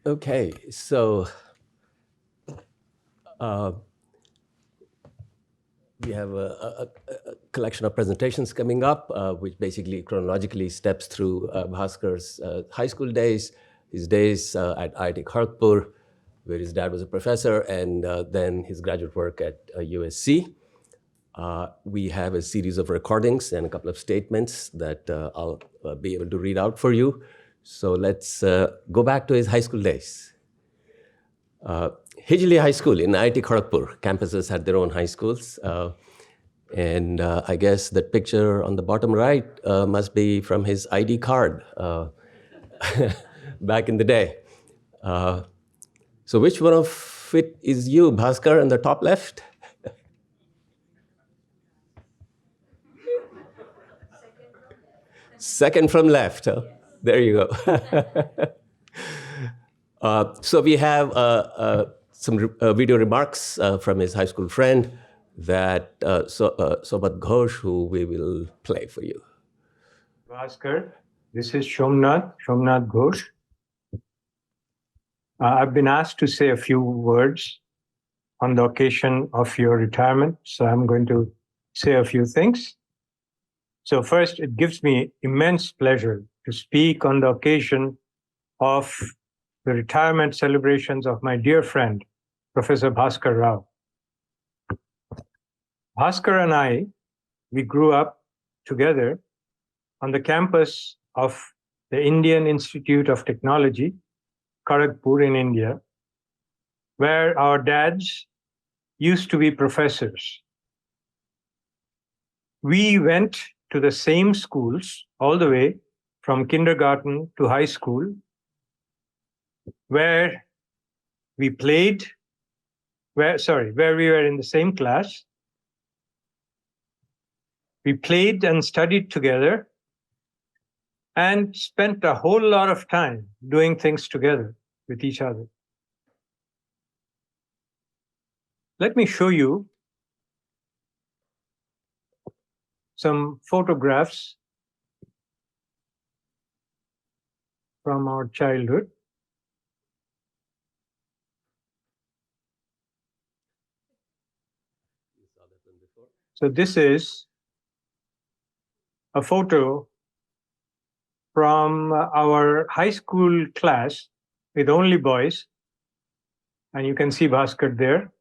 Okay, so we have a collection of presentations coming up, which basically chronologically steps through Bhaskar's high school days, his days at IIT Kharagpur, where his dad was a professor, and then his graduate work at USC. We have a series of recordings and a couple of statements that I'll be able to read out for you. So let's go back to his high school days. Hijli High School in IIT Kharagpur. Campuses had their own high schools. And I guess that picture on the bottom right must be from his ID card back in the day. So which one of it is you, Bhaskar, on the top left? Second from left. Huh? There you go. So we have some video remarks from his high school friend that Sobat Ghosh, who we will play for you. Bhaskar, this is Shomnath Ghosh. I've been asked to say a few words on the occasion of your retirement, so I'm going to say a few things. So first, it gives me immense pleasure to speak on the occasion of the retirement celebrations of my dear friend, Professor Bhaskar Rao. Bhaskar and I, we grew up together on the campus of the Indian Institute of Technology, Kharagpur in India, where our dads used to be professors. We went to the same schools all the way from kindergarten to high school, where we played, where we were in the same class. We played and studied together and spent a whole lot of time doing things together with each other. Let me show you some photographs from our childhood. So this is a photo from our high school class with only boys. And you can see Bhaskar there.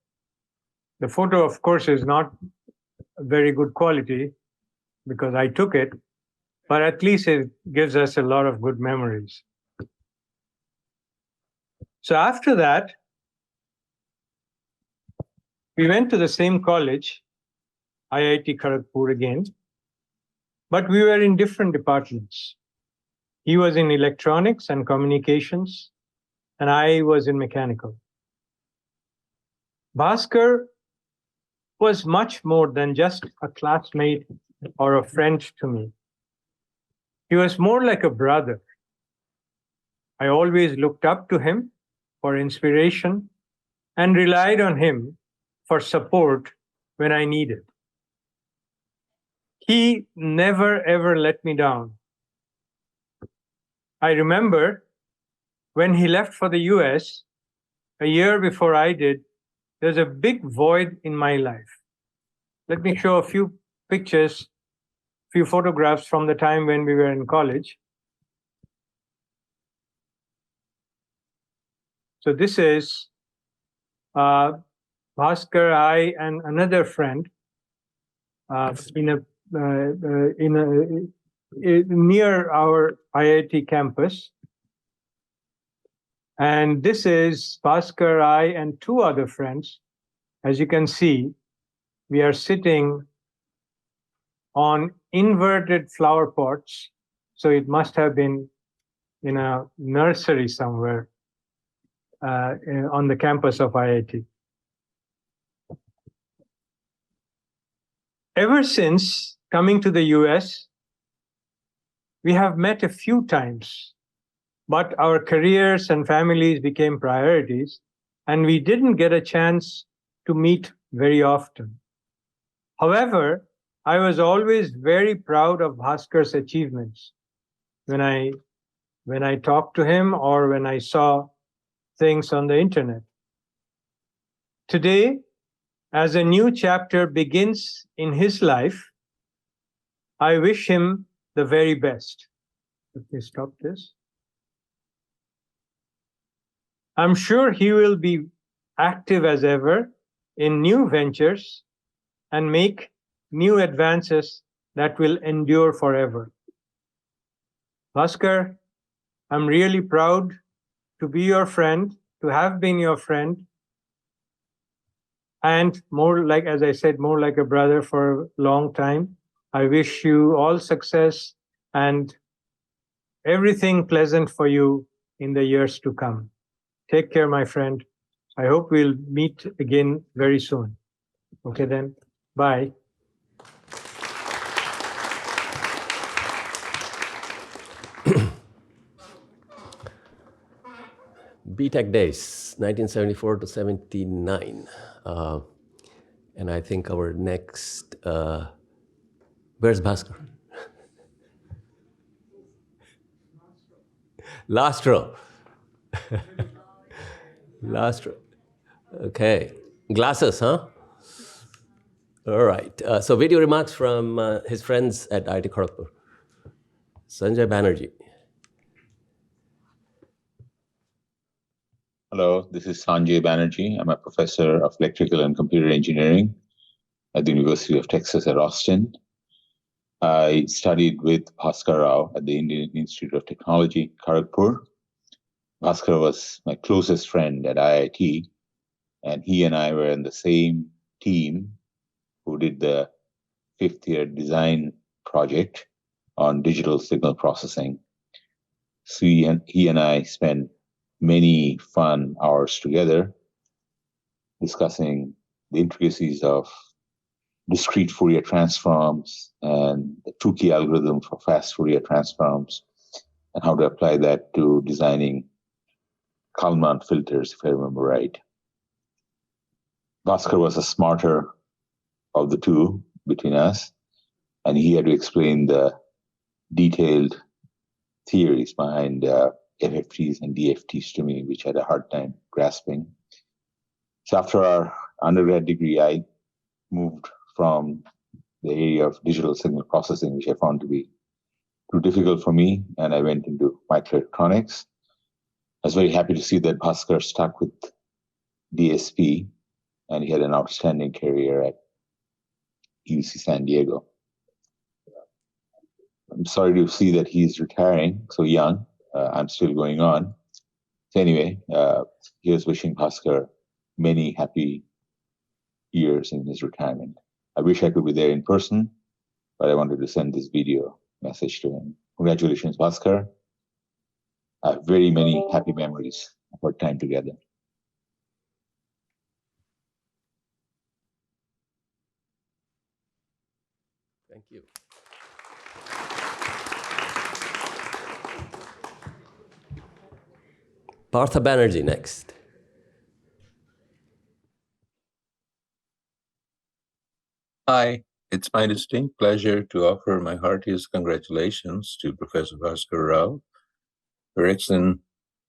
The photo, of course, is not very good quality because I took it, but at least it gives us a lot of good memories. So after that, we went to the same college, IIT Kharagpur again, but we were in different departments. He was in electronics and communications, and I was in mechanical. Bhaskar was much more than just a classmate or a friend to me. He was more like a brother. I always looked up to him for inspiration and relied on him for support when I needed. He never ever let me down. I remember when he left for the US a year before I did, there's a big void in my life. Let me show a few pictures, few photographs from the time when we were in college. So this is Bhaskar, I, and another friend near our IIT campus. And this is Bhaskar, I, and two other friends. As you can see, we are sitting on inverted flower pots. So it must have been in a nursery somewhere on the campus of IIT. Ever since coming to the US, we have met a few times, but our careers and families became priorities, and we didn't get a chance to meet very often. However, I was always very proud of Bhaskar's achievements when I talked to him or when I saw things on the internet. Today, as a new chapter begins in his life, I wish him the very best. Let me stop this. I'm sure he will be active as ever in new ventures and make new advances that will endure forever. Bhaskar, I'm really proud to be your friend, to have been your friend, and more like, as I said, more like a brother for a long time. I wish you all success and everything pleasant for you in the years to come. Take care, my friend. I hope we'll meet again very soon. Okay then, bye. BTech days, 1974 to 79. And I think our next, where's Bhaskar? Last row. Last row. Okay. Glasses, huh? All right. So video remarks from his friends at IIT Kharagpur. Sanjay Banerjee. Hello, this is Sanjay Banerjee. I'm a professor of electrical and computer engineering at the University of Texas at Austin. I studied with Bhaskar Rao at the Indian Institute of Technology, Kharagpur. Bhaskar was my closest friend at IIT, and he and I were in the same team who did the fifth-year design project on digital signal processing. So he and I spent many fun hours together discussing the intricacies of discrete Fourier transforms and the Tukey algorithm for fast Fourier transforms and how to apply that to designing Kalman filters, if I remember right. Bhaskar was the smarter of the two between us, and he had to explain the detailed theories behind FFTs and DFTs to me, which I had a hard time grasping. So after our undergrad degree, I moved from the area of digital signal processing, which I found to be too difficult for me, and I went into microelectronics. I was very happy to see that Bhaskar stuck with DSP, and he had an outstanding career at UC San Diego. I'm sorry to see that he's retiring so young. I'm still going on. So anyway, here's wishing Bhaskar many happy years in his retirement. I wish I could be there in person, but I wanted to send this video message to him. Congratulations, Bhaskar. I have very many happy memories of our time together. Thank you. Partha Banerjee next. Hi, it's my distinct pleasure to offer my heartiest congratulations to Professor Bhaskar Rao, Ericsson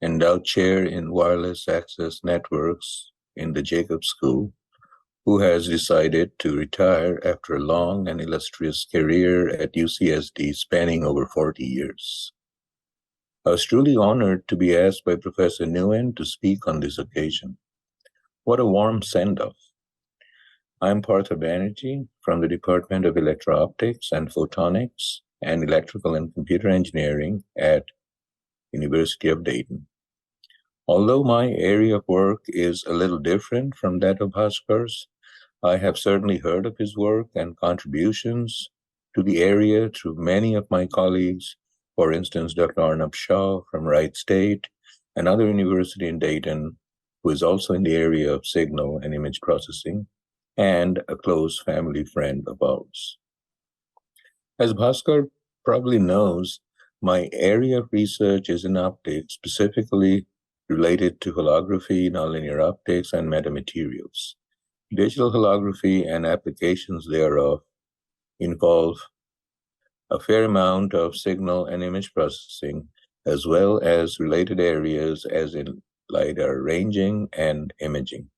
Endowed Chair in Wireless Access Networks in the Jacobs School, who has decided to retire after a long and illustrious career at UCSD spanning over 40 years. I was truly honored to be asked by Professor Nguyen to speak on this occasion. What a warm send-off. I'm Partha Banerjee from the Department of Electro-Optics and Photonics and Electrical and Computer Engineering at University of Dayton. Although my area of work is a little different from that of Bhaskar's, I have certainly heard of his work and contributions to the area through many of my colleagues, for instance, Dr. Arnab Shah from Wright State, another university in Dayton, who is also in the area of signal and image processing, and a close family friend of ours. As Bhaskar probably knows, my area of research is in optics, specifically related to holography, nonlinear optics, and metamaterials. Digital holography and applications thereof involve a fair amount of signal and image processing, as well as related areas as in LiDAR ranging, and imaging.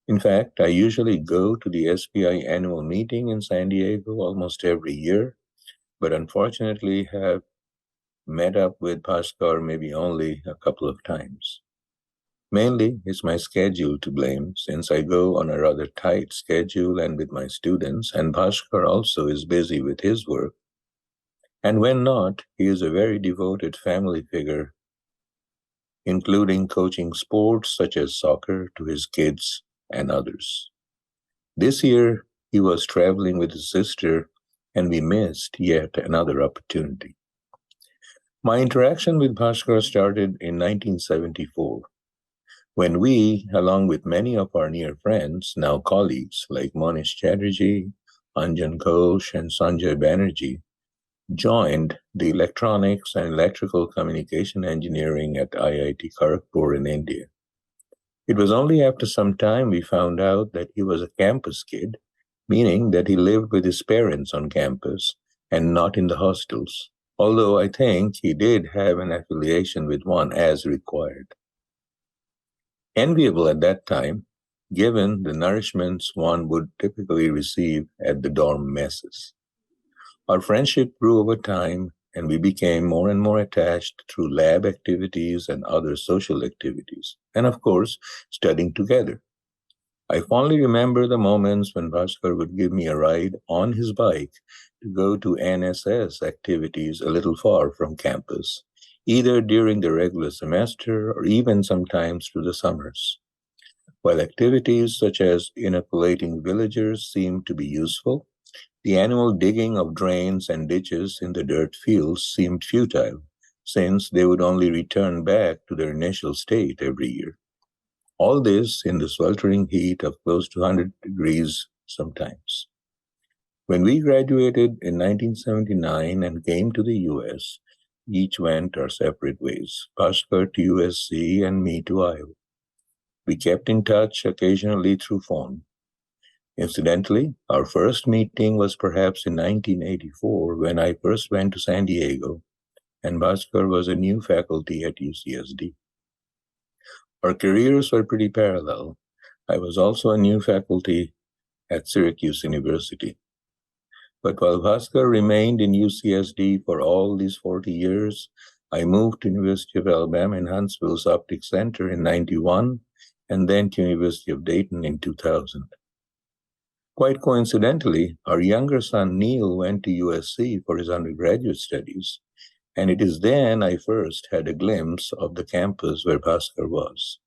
In fact, I usually go to the SPI annual meeting in San Diego almost every year, but unfortunately have met up with Bhaskar maybe only a couple of times. Mainly, it's my schedule to blame, since I go on a rather tight schedule and with my students, and Bhaskar also is busy with his work. And when not, he is a very devoted family figure, including coaching sports such as soccer to his kids and others. This year, he was traveling with his sister, and we missed yet another opportunity. My interaction with Bhaskar started in 1974, when we, along with many of our near friends, now colleagues like Monish Chatterjee, Anjan Ghosh, and Sanjay Banerjee, joined the Electronics and Electrical Communication Engineering at IIT Kharagpur in India. It was only after some time we found out that he was a campus kid, meaning that he lived with his parents on campus and not in the hostels, although I think he did have an affiliation with one as required. Enviable at that time, given the nourishments one would typically receive at the dorm messes. Our friendship grew over time, and we became more and more attached through lab activities and other social activities, and of course, studying together. I fondly remember the moments when Bhaskar would give me a ride on his bike to go to NSS activities a little far from campus, either during the regular semester or even sometimes through the summers. While activities such as inoculating villagers seemed to be useful, the annual digging of drains and ditches in the dirt fields seemed futile, since they would only return back to their initial state every year. All this in the sweltering heat of close to 100 degrees sometimes. When we graduated in 1979 and came to the US, each went our separate ways, Bhaskar to USC and me to Iowa. We kept in touch occasionally through phone. Incidentally, our first meeting was perhaps in 1984 when I first went to San Diego, and Bhaskar was a new faculty at UCSD. Our careers were pretty parallel. I was also a new faculty at Syracuse University. But while Bhaskar remained in UCSD for all these 40 years, I moved to University of Alabama in Huntsville's Optics Center in 91, and then to University of Dayton in 2000. Quite coincidentally, our younger son Neil went to USC for his undergraduate studies, and it is then I first had a glimpse of the campus where Bhaskar was.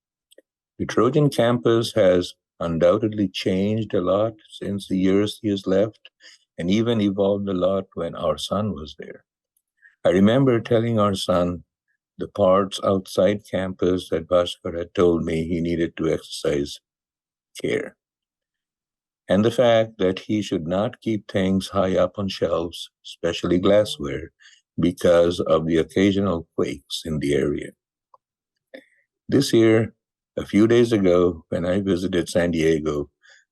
The Trojan campus has undoubtedly changed a lot since the years he has left, and even evolved a lot when our son was there. I remember telling our son the parts outside campus that Bhaskar had told me he needed to exercise care, and the fact that he should not keep things high up on shelves, especially glassware, because of the occasional quakes in the area. This year, a few days ago, when I visited San Diego,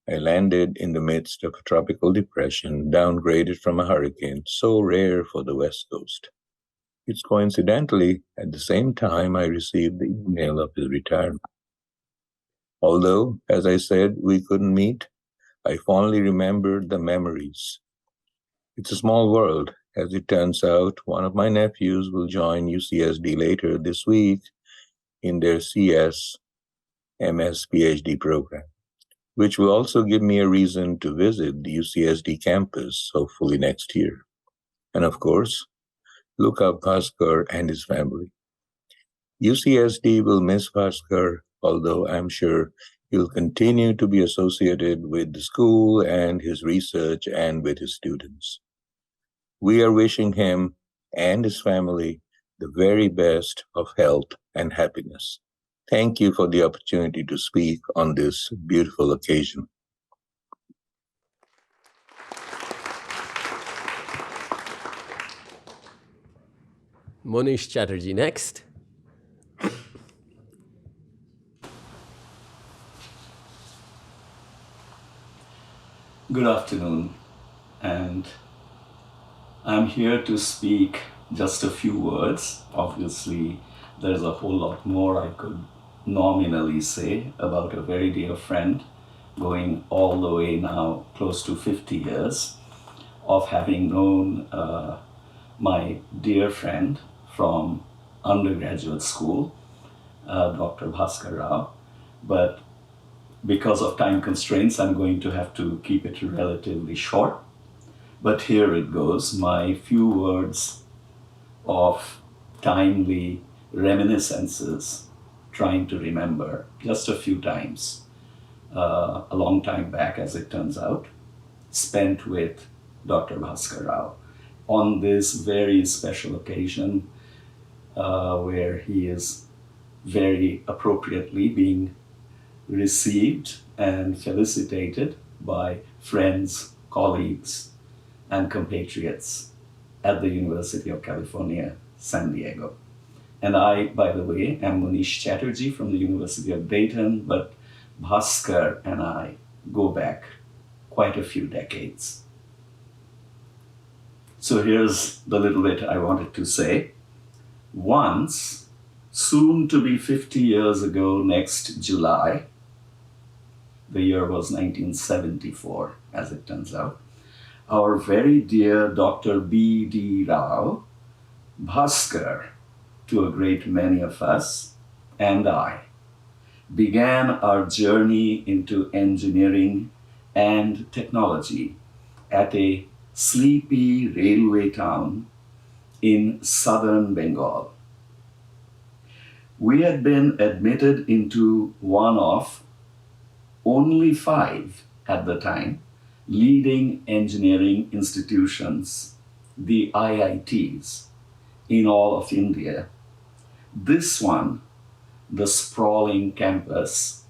I landed in the midst of a tropical depression downgraded from a hurricane, so rare for the West Coast. It's coincidentally at the same time I received the email of his retirement. Although, as I said, we couldn't meet, I fondly remembered the memories. It's a small world. As it turns out, one of my nephews will join UCSD later this week in their CS MS PhD program, which will also give me a reason to visit the UCSD campus, hopefully next year. And of course, look up Bhaskar and his family. UCSD will miss Bhaskar, although I'm sure he'll continue to be associated with the school and his research and with his students. We are wishing him and his family the very best of health and happiness. Thank you for the opportunity to speak on this beautiful occasion. Monish Chatterjee next. Good afternoon, and I'm here to speak just a few words. Obviously, there's a whole lot more I could nominally say about a very dear friend, going all the way now close to 50 years, of having known my dear friend from undergraduate school, Dr. Bhaskar Rao. But because of time constraints, I'm going to have to keep it relatively short. But here it goes, my few words of timely reminiscences, trying to remember just a few times, a long time back as it turns out, spent with Dr. Bhaskar Rao on this very special occasion where he is very appropriately being received and felicitated by friends, colleagues, and compatriots at the University of California, San Diego. And I, by the way, am Manish Chatterjee from the University of Dayton, but Bhaskar and I go back quite a few decades. So here's the little bit I wanted to say. Once, soon to be 50 years ago next July, the year was 1974, as it turns out, our very dear Dr. B.D. Rao, Bhaskar, to a great many of us, and I, began our journey into engineering and technology at a sleepy railway town in southern Bengal. We had been admitted into one of only 5 at the time leading engineering institutions, the IITs, in all of India. This one, the sprawling campus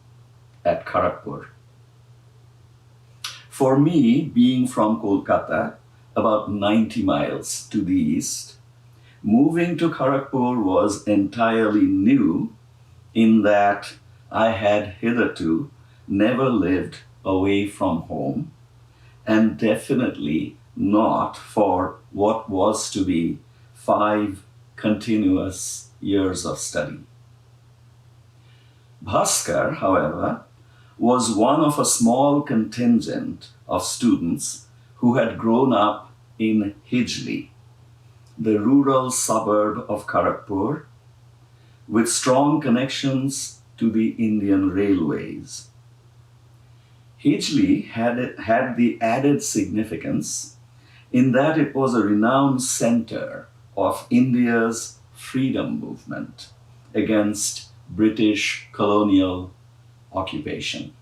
at Kharagpur. For me, being from Kolkata, about 90 miles to the east, moving to Kharagpur was entirely new in that I had hitherto never lived away from home, and definitely not for what was to be 5 continuous years of study. Bhaskar, however, was one of a small contingent of students who had grown up in Hijli, the rural suburb of Kharagpur, with strong connections to the Indian railways. Hijli had the added significance in that it was a renowned center of India's freedom movement against British colonial occupation,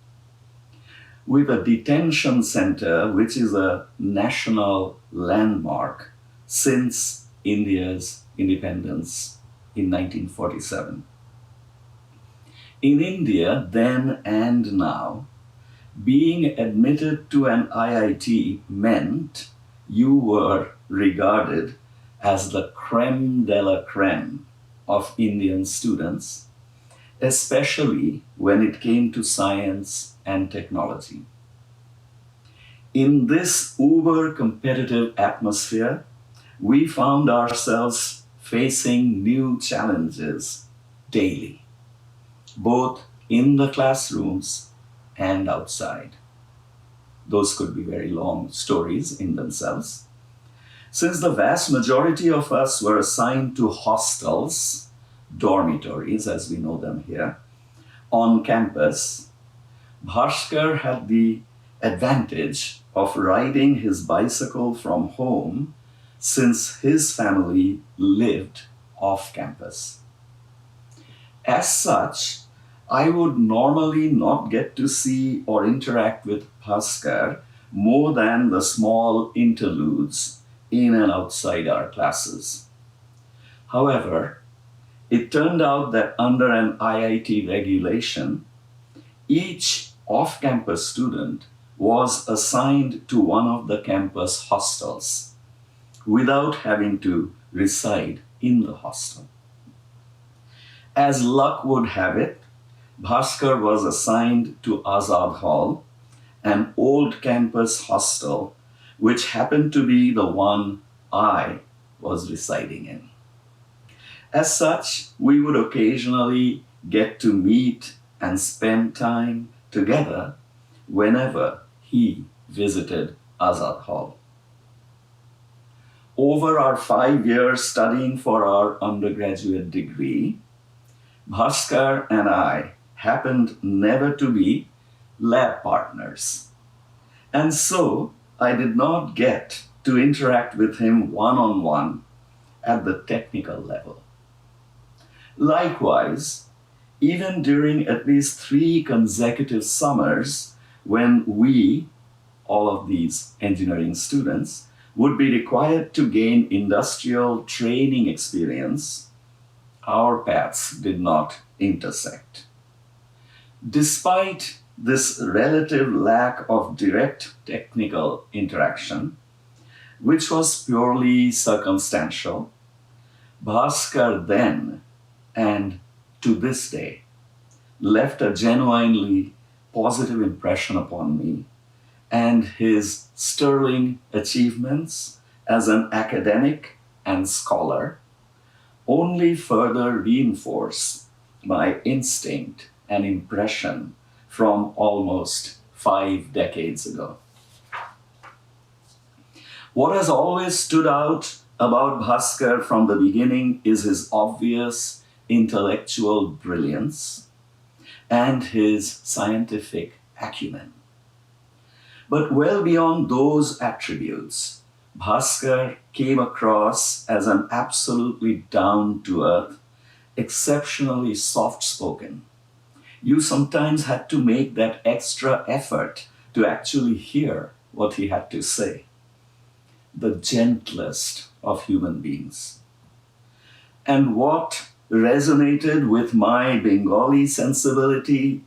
with a detention center which is a national landmark since India's independence in 1947. In India, then and now, being admitted to an IIT meant you were regarded as the creme de la creme of Indian students, especially when it came to science and technology. In this uber-competitive atmosphere, we found ourselves facing new challenges daily, both in the classrooms and outside. Those could be very long stories in themselves. Since the vast majority of us were assigned to hostels, dormitories as we know them here, on campus, Bhaskar had the advantage of riding his bicycle from home since his family lived off campus. As such, I would normally not get to see or interact with Bhaskar more than the small interludes in and outside our classes. However, it turned out that under an IIT regulation, each off-campus student was assigned to one of the campus hostels without having to reside in the hostel. As luck would have it, Bhaskar was assigned to Azad Hall, an old campus hostel, which happened to be the one I was residing in. As such, we would occasionally get to meet and spend time together whenever he visited Azad Hall. Over our 5 years studying for our undergraduate degree, Bhaskar and I happened never to be lab partners. And so I did not get to interact with him one-on-one at the technical level. Likewise, even during at least 3 consecutive summers when we, all of these engineering students, would be required to gain industrial training experience, our paths did not intersect. Despite this relative lack of direct technical interaction, which was purely circumstantial, Bhaskar then and to this day left a genuinely positive impression upon me, and his sterling achievements as an academic and scholar only further reinforce my instinct and impression from almost 5 decades ago. What has always stood out about Bhaskar from the beginning is his obvious intellectual brilliance and his scientific acumen. But well beyond those attributes, Bhaskar came across as an absolutely down-to-earth, exceptionally soft-spoken. You sometimes had to make that extra effort to actually hear what he had to say. The gentlest of human beings. And what resonated with my Bengali sensibility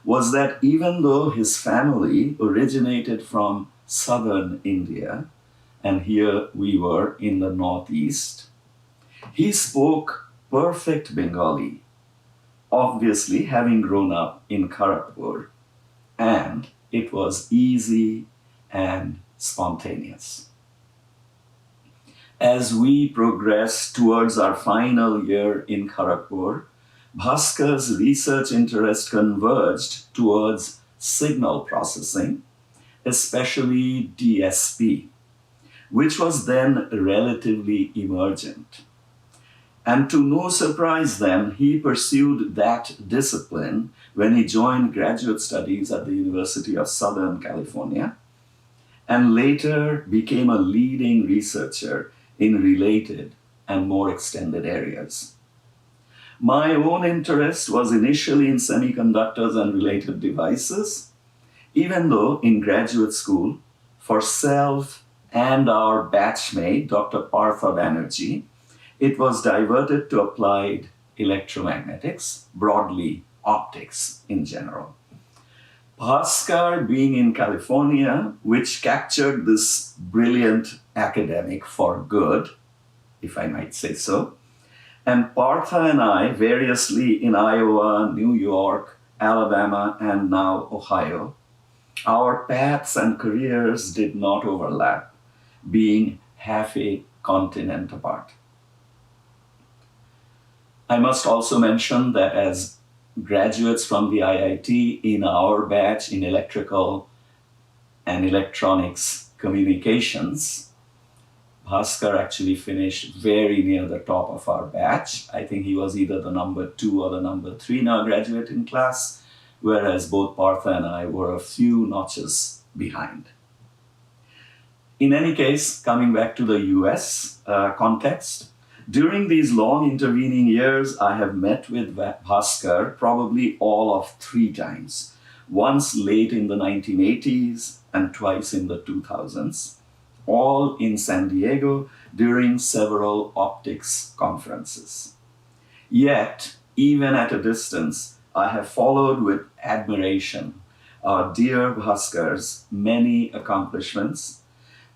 was that even though his family originated from southern India, and here we were in the northeast, he spoke perfect Bengali, obviously having grown up in Kharagpur, and it was easy and spontaneous. As we progressed towards our final year in Kharagpur, Bhaskar's research interest converged towards signal processing, especially DSP, which was then relatively emergent. And to no surprise then, he pursued that discipline when he joined graduate studies at the University of Southern California, and later became a leading researcher in related and more extended areas. My own interest was initially in semiconductors and related devices, even though in graduate school, for self and our batchmate, Dr. Partha Banerjee, it was diverted to applied electromagnetics, broadly optics in general. Bhaskar, being in California, which captured this brilliant academic for good, if I might say so, and Partha and I, variously in Iowa, New York, Alabama, and now Ohio, our paths and careers did not overlap, being half a continent apart. I must also mention that as graduates from the IIT in our batch in electrical and electronics communications, Bhaskar actually finished very near the top of our batch. I think he was either the number 2 or the number 3 in our graduating class, whereas both Partha and I were a few notches behind. In any case, coming back to the US context, during these long intervening years, I have met with Bhaskar probably all of 3 times, once late in the 1980s and twice in the 2000s, all in San Diego during several optics conferences. Yet, even at a distance, I have followed with admiration our dear Bhaskar's many accomplishments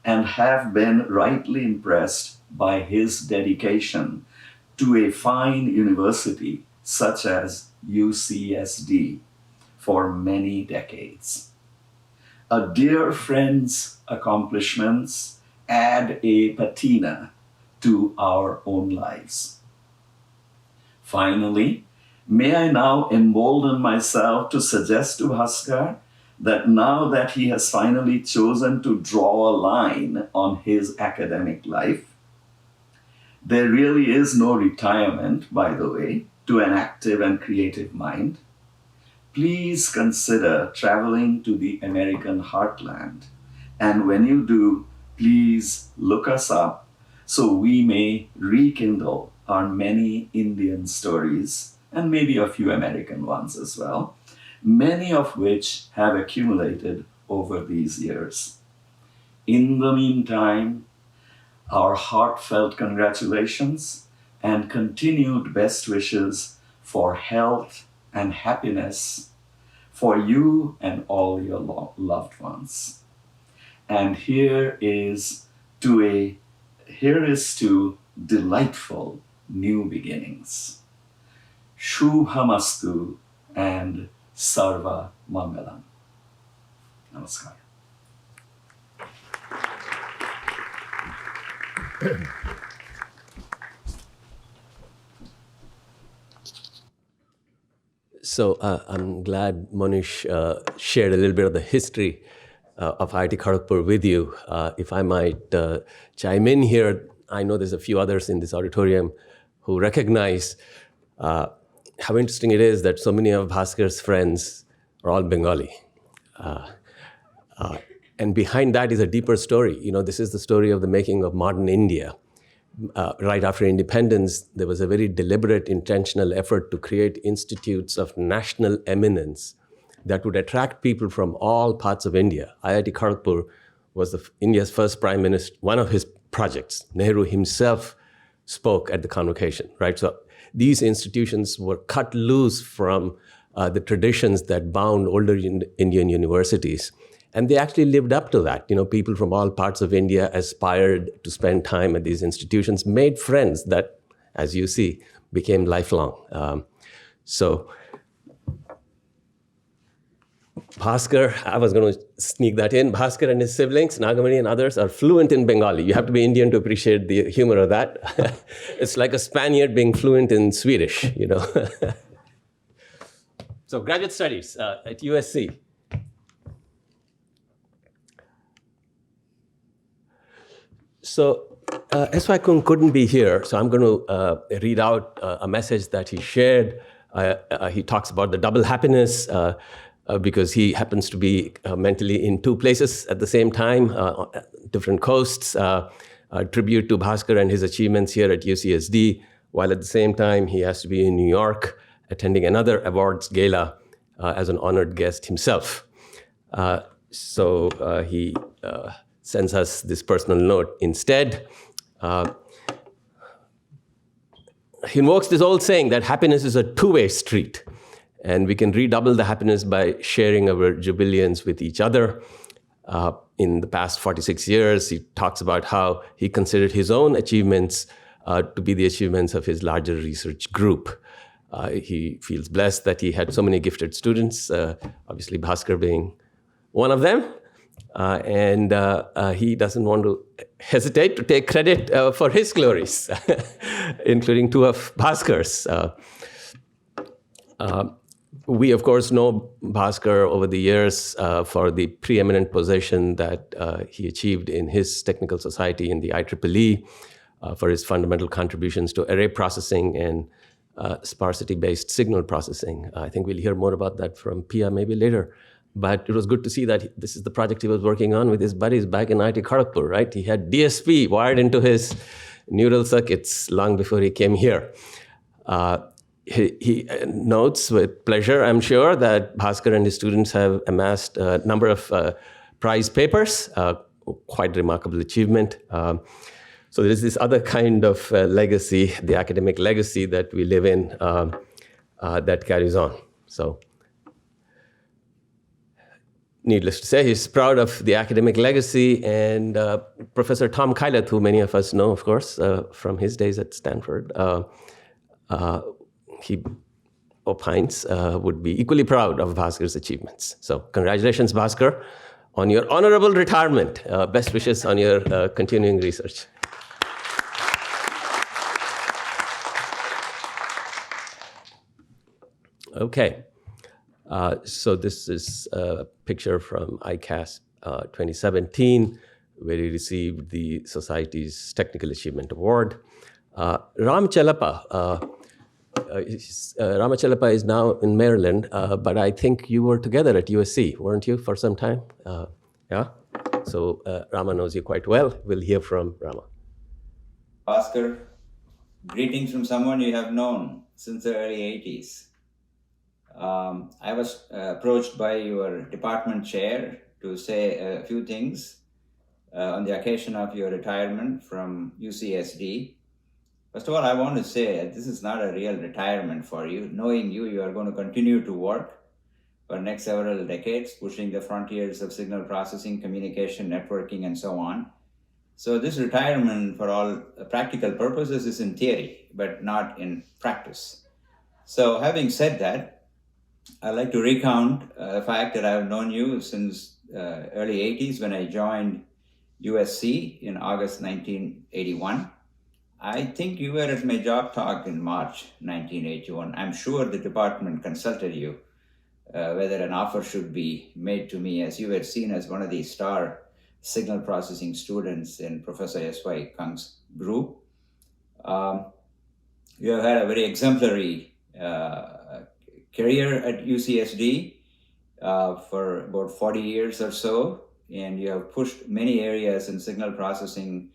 and have been rightly impressed by his dedication to a fine university such as UCSD for many decades. A dear friend's accomplishments add a patina to our own lives. Finally, May I now embolden myself to suggest to Bhaskar that now that he has finally chosen to draw a line on his academic life, there really is no retirement, by the way, to an active and creative mind. Please consider traveling to the American heartland. And when you do, please look us up so we may rekindle our many Indian stories and maybe a few American ones as well, many of which have accumulated over these years. In the meantime, our heartfelt congratulations and continued best wishes for health and happiness for you and all your loved ones. And here is to delightful new beginnings. Shubhamastu and Sarva Mangalam. Namaskar. So I'm glad Monish shared a little bit of the history of IIT Kharagpur with you. If I might chime in here, I know there's a few others in this auditorium who recognize how interesting it is that so many of Bhaskar's friends are all Bengali. And behind that is a deeper story. You know, this is the story of the making of modern India. Right after independence, there was a very deliberate, intentional effort to create institutes of national eminence that would attract people from all parts of India. IIT Kharagpur was India's first prime minister, one of his projects. Nehru himself spoke at the convocation, right? So these institutions were cut loose from the traditions that bound older Indian universities. And they actually lived up to that. You know, people from all parts of India aspired to spend time at these institutions, made friends that, as you see, became lifelong. So Bhaskar, I was going to sneak that in. Bhaskar and his siblings, Nagamani and others, are fluent in Bengali. You have to be Indian to appreciate the humor of that. It's like a Spaniard being fluent in Swedish, you know. So graduate studies at USC. So S.Y. Kung couldn't be here, so I'm going to read out a message that he shared. He talks about the double happiness because he happens to be mentally in two places at the same time, different coasts. A tribute to Bhaskar and his achievements here at UCSD, while at the same time he has to be in New York attending another awards gala as an honored guest himself. So he sends us this personal note instead. He invokes this old saying that happiness is a two-way street, and we can redouble the happiness by sharing our jubilance with each other. In the past 46 years, he talks about how he considered his own achievements to be the achievements of his larger research group. He feels blessed that he had so many gifted students, obviously Bhaskar being one of them. And he doesn't want to hesitate to take credit for his glories, including two of Bhaskar's. We, of course, know Bhaskar over the years for the preeminent position that he achieved in his technical society in the IEEE, for his fundamental contributions to array processing and sparsity-based signal processing. I think we'll hear more about that from Pia maybe later. But it was good to see that this is the project he was working on with his buddies back in IIT Kharagpur, right? He had DSP wired into his neural circuits long before he came here. He notes with pleasure, I'm sure, that Bhaskar and his students have amassed a number of prize papers, quite remarkable achievement. So there is this other kind of legacy, the academic legacy that we live in that carries on. So needless to say, he's proud of the academic legacy, and Professor Tom Kailath, who many of us know, of course, from his days at Stanford, he opines would be equally proud of Bhaskar's achievements. So congratulations, Bhaskar, on your honorable retirement. Best wishes on your continuing research. Okay. So this is a picture from ICAS 2017, where he received the Society's Technical Achievement Award. Ramachalapa is now in Maryland, but I think you were together at USC, weren't you, for some time? Yeah? So Rama knows you quite well. We'll hear from Rama. Bhaskar, greetings from someone you have known since the early 80s. I was approached by your department chair to say a few things on the occasion of your retirement from UCSD. First of all, I want to say that this is not a real retirement for you. Knowing you, you are going to continue to work for the next several decades, pushing the frontiers of signal processing, communication, networking, and so on. So this retirement, for all practical purposes, is in theory, but not in practice. So having said that, I'd like to recount the fact that I've known you since early 80s when I joined USC in August 1981. I think you were at my job talk in March 1981. I'm sure the department consulted you whether an offer should be made to me, as you were seen as one of the star signal processing students in Professor S.Y. Kang's group. You have had a very exemplary career at UCSD for about 40 years or so, and you have pushed many areas in signal processing,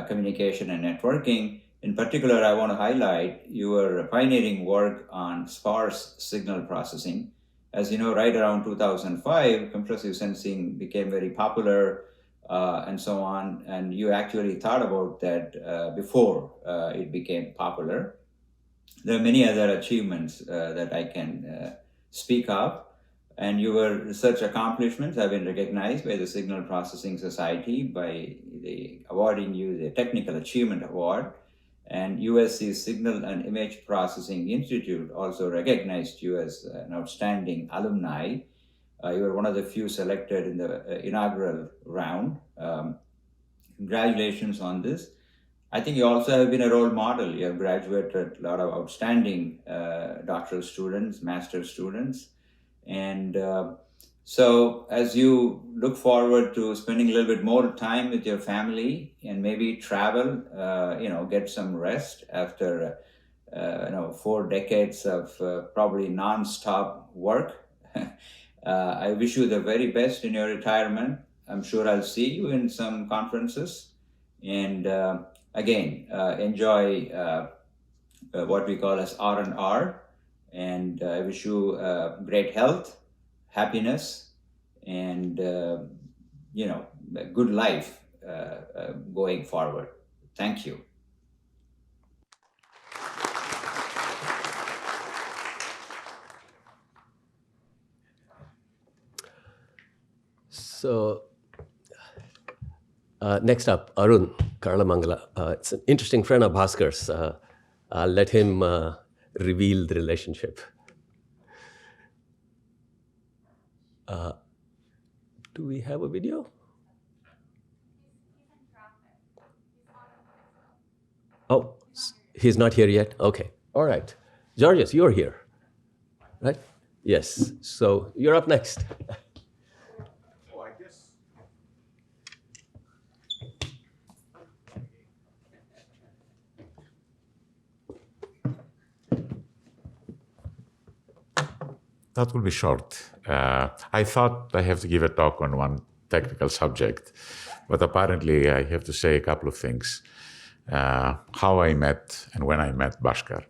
communication, and networking. In particular, I want to highlight your pioneering work on sparse signal processing. As you know, right around 2005, compressive sensing became very popular and so on, and you actually thought about that before it became popular. There are many other achievements that I can speak of, and your research accomplishments have been recognized by the Signal Processing Society by awarding you the Technical Achievement Award, and USC's Signal and Image Processing Institute also recognized you as an outstanding alumni. You were one of the few selected in the inaugural round. Congratulations on this. I think you also have been a role model. You have graduated a lot of outstanding doctoral students, master's students. And so as you look forward to spending a little bit more time with your family and maybe travel, get some rest after 4 decades of probably non-stop work, I wish you the very best in your retirement. I'm sure I'll see you in some conferences. And again, enjoy what we call as R&R. And I wish you great health, happiness, and a good life going forward. Thank you. So next up, Arun Karalamangala. It's an interesting friend of Bhaskar's. I'll let him reveal the relationship. Do we have a video? Oh, he's not here yet? Okay. All right. Georgios, you're here, right? Yes. So you're up next. Oh, I guess. That will be short. I thought I have to give a talk on one technical subject, but apparently I have to say a couple of things. How I met and when I met Bhaskar.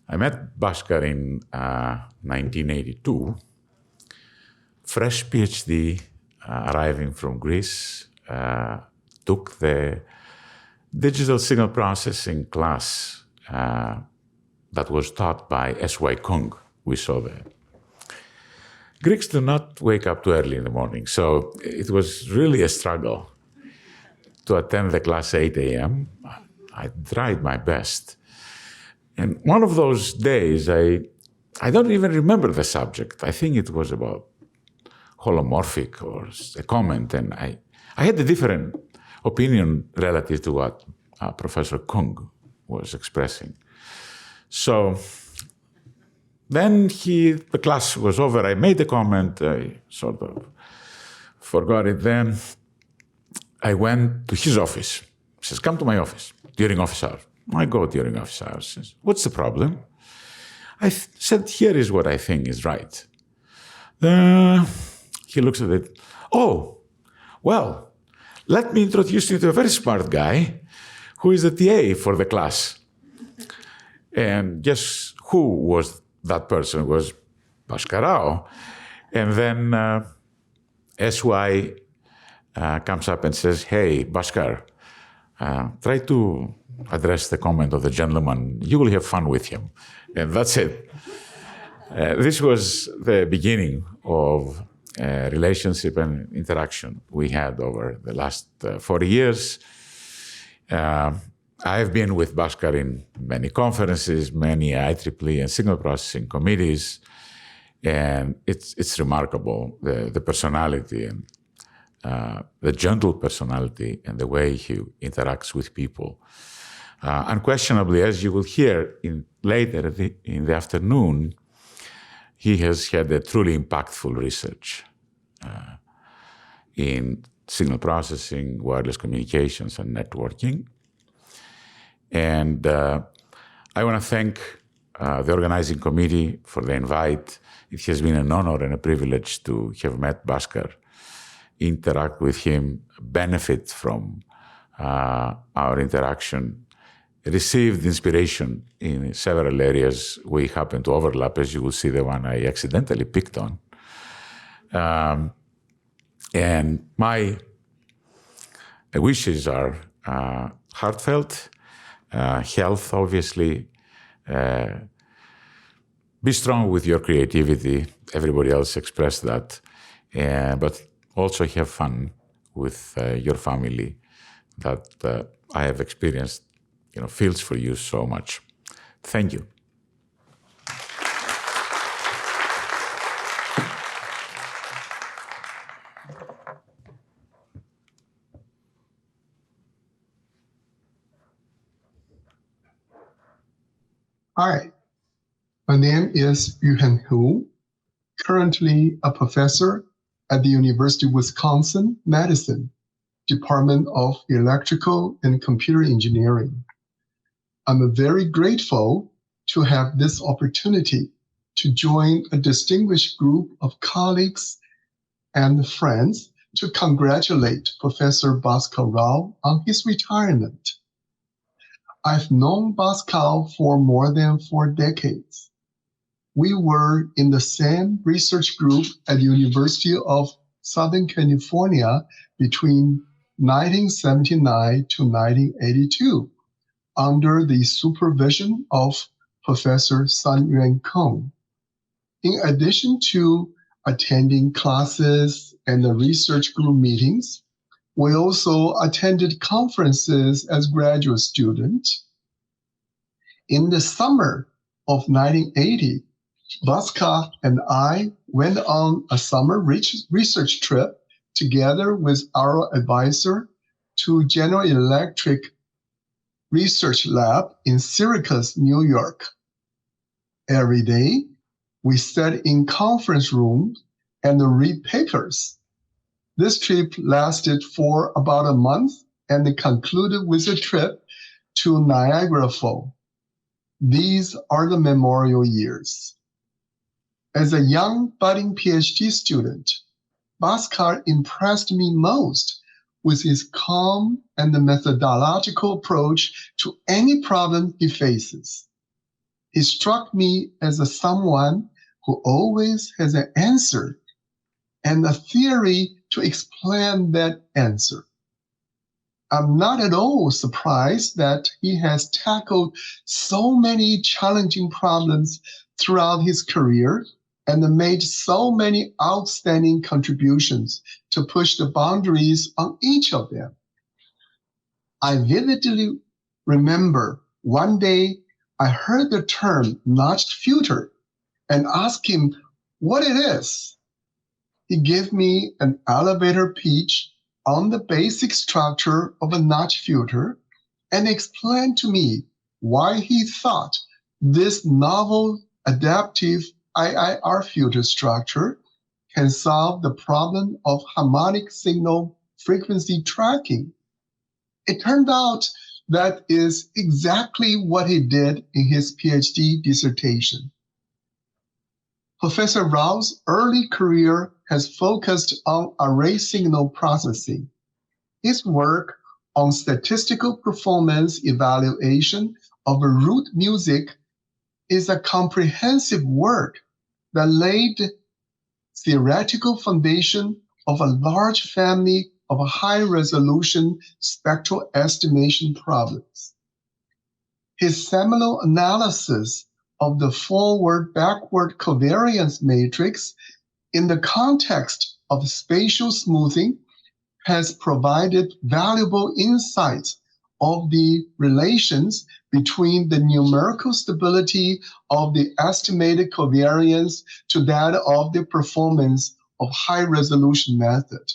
I met Bhaskar in 1982, fresh PhD, arriving from Greece, took the digital signal processing class that was taught by S.Y. Kang. We saw that. Greeks do not wake up too early in the morning, so it was really a struggle to attend the class 8 a.m. I tried my best. And one of those days, I don't even remember the subject. I think it was about holomorphic or a comment, and I had a different opinion relative to what Professor Kang was expressing. So Then the class was over. I made a comment. I sort of forgot it. Then I went to his office. He says, come to my office during office hours. I go during office hours. He says, what's the problem? I said, here is what I think is right. He looks at it. Oh, well, let me introduce you to a very smart guy who is the TA for the class. And guess who was that person? It was Bhaskar Rao. And then SY comes up and says, hey, Bhaskar, try to address the comment of the gentleman. You will have fun with him. And that's it. This was the beginning of a relationship and interaction we had over the last 40 years. I've been with Bhaskar in many conferences, many IEEE and signal processing committees, and it's remarkable, the personality and the gentle personality and the way he interacts with people. Unquestionably, as you will hear later in the afternoon, he has had a truly impactful research in signal processing, wireless communications, and networking. And I want to thank the organizing committee for the invite. It has been an honor and a privilege to have met Bhaskar, interact with him, benefit from our interaction, received inspiration in several areas. We happen to overlap, as you will see, the one I accidentally picked on. And my wishes are heartfelt. Health, obviously. Be strong with your creativity. Everybody else expressed that. But also have fun with your family that I have experienced, feels for you so much. Thank you. Hi, my name is Yuhan Hu, currently a professor at the University of Wisconsin, Madison, Department of Electrical and Computer Engineering. I'm very grateful to have this opportunity to join a distinguished group of colleagues and friends to congratulate Professor Bhaskar Rao on his retirement. I've known Bhaskar for more than 4 decades. We were in the same research group at the University of Southern California between 1979 to 1982, under the supervision of Professor Sun Yuan Kong. In addition to attending classes and the research group meetings, we also attended conferences as graduate students. In the summer of 1980, Bhaskar and I went on a summer research trip together with our advisor to General Electric Research Lab in Syracuse, New York. Every day, we sat in conference rooms and read papers. This trip lasted for about a month and concluded with a trip to Niagara Falls. These are the memorial years. As a young budding PhD student, Bhaskar impressed me most with his calm and the methodological approach to any problem he faces. He struck me as someone who always has an answer and a theory to explain that answer. I'm not at all surprised that he has tackled so many challenging problems throughout his career and made so many outstanding contributions to push the boundaries on each of them. I vividly remember one day I heard the term notched filter and asked him what it is. He gave me an elevator pitch on the basic structure of a notch filter and explained to me why he thought this novel adaptive IIR filter structure can solve the problem of harmonic signal frequency tracking. It turned out that is exactly what he did in his PhD dissertation. Professor Rao's early career has focused on array signal processing. His work on statistical performance evaluation of root music is a comprehensive work that laid theoretical foundation of a large family of high-resolution spectral estimation problems. His seminal analysis of the forward-backward covariance matrix in the context of spatial smoothing has provided valuable insights of the relations between the numerical stability of the estimated covariance to that of the performance of high-resolution method.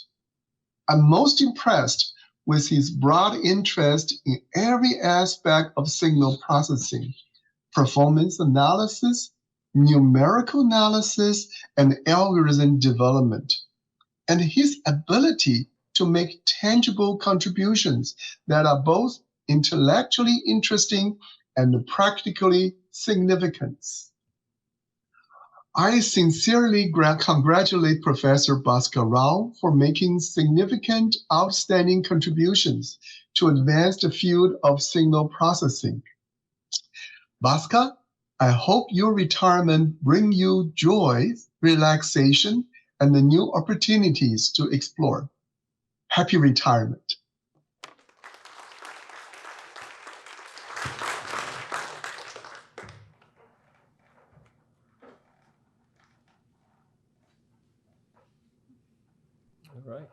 I'm most impressed with his broad interest in every aspect of signal processing, performance analysis, numerical analysis, and algorithm development, and his ability to make tangible contributions that are both intellectually interesting and practically significant. I sincerely congratulate Professor Bhaskar Rao for making significant, outstanding contributions to advance the field of signal processing. Bhaskar, I hope your retirement brings you joy, relaxation, and the new opportunities to explore. Happy retirement. All right.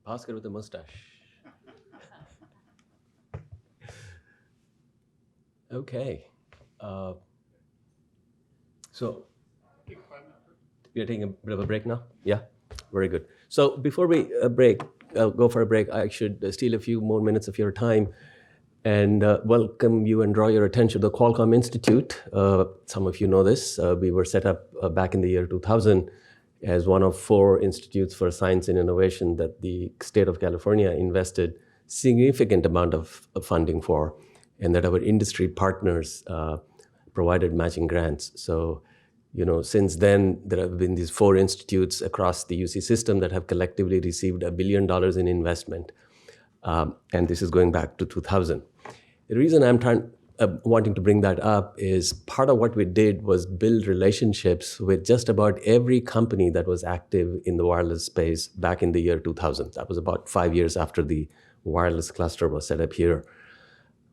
Bhaskar with a mustache. Okay. So we're taking a bit of a break now? Yeah? Very good. So before we go for a break, I should steal a few more minutes of your time and welcome you and draw your attention to the Qualcomm Institute. Some of you know this. We were set up back in the year 2000 as one of 4 institutes for science and innovation that the state of California invested significant amount of funding for, and that our industry partners provided matching grants. So, since then, there have been these 4 institutes across the UC system that have collectively received $1 billion in investment. And this is going back to 2000. The reason I'm wanting to bring that up is part of what we did was build relationships with just about every company that was active in the wireless space back in the year 2000. That was about 5 years after the wireless cluster was set up here.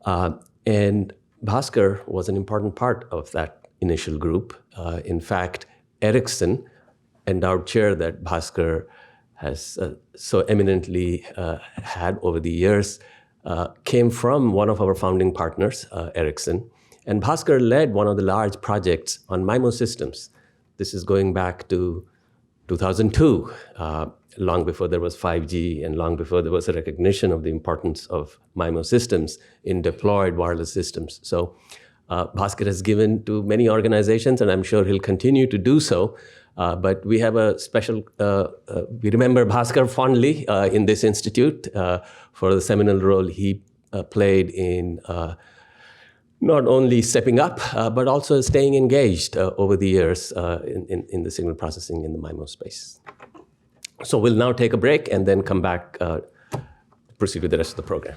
And Bhaskar was an important part of that initial group. In fact, Atkinson, endowed chair that Bhaskar has so eminently had over the years, came from one of our founding partners, Atkinson. And Bhaskar led one of the large projects on MIMO systems. This is going back to 2002, long before there was 5G and long before there was a recognition of the importance of MIMO systems in deployed wireless systems. So Bhaskar has given to many organizations, and I'm sure he'll continue to do so. But we have a special, we remember Bhaskar fondly in this institute for the seminal role he played in not only stepping up, but also staying engaged over the years in the signal processing in the MIMO space. So we'll now take a break and then come back, proceed with the rest of the program.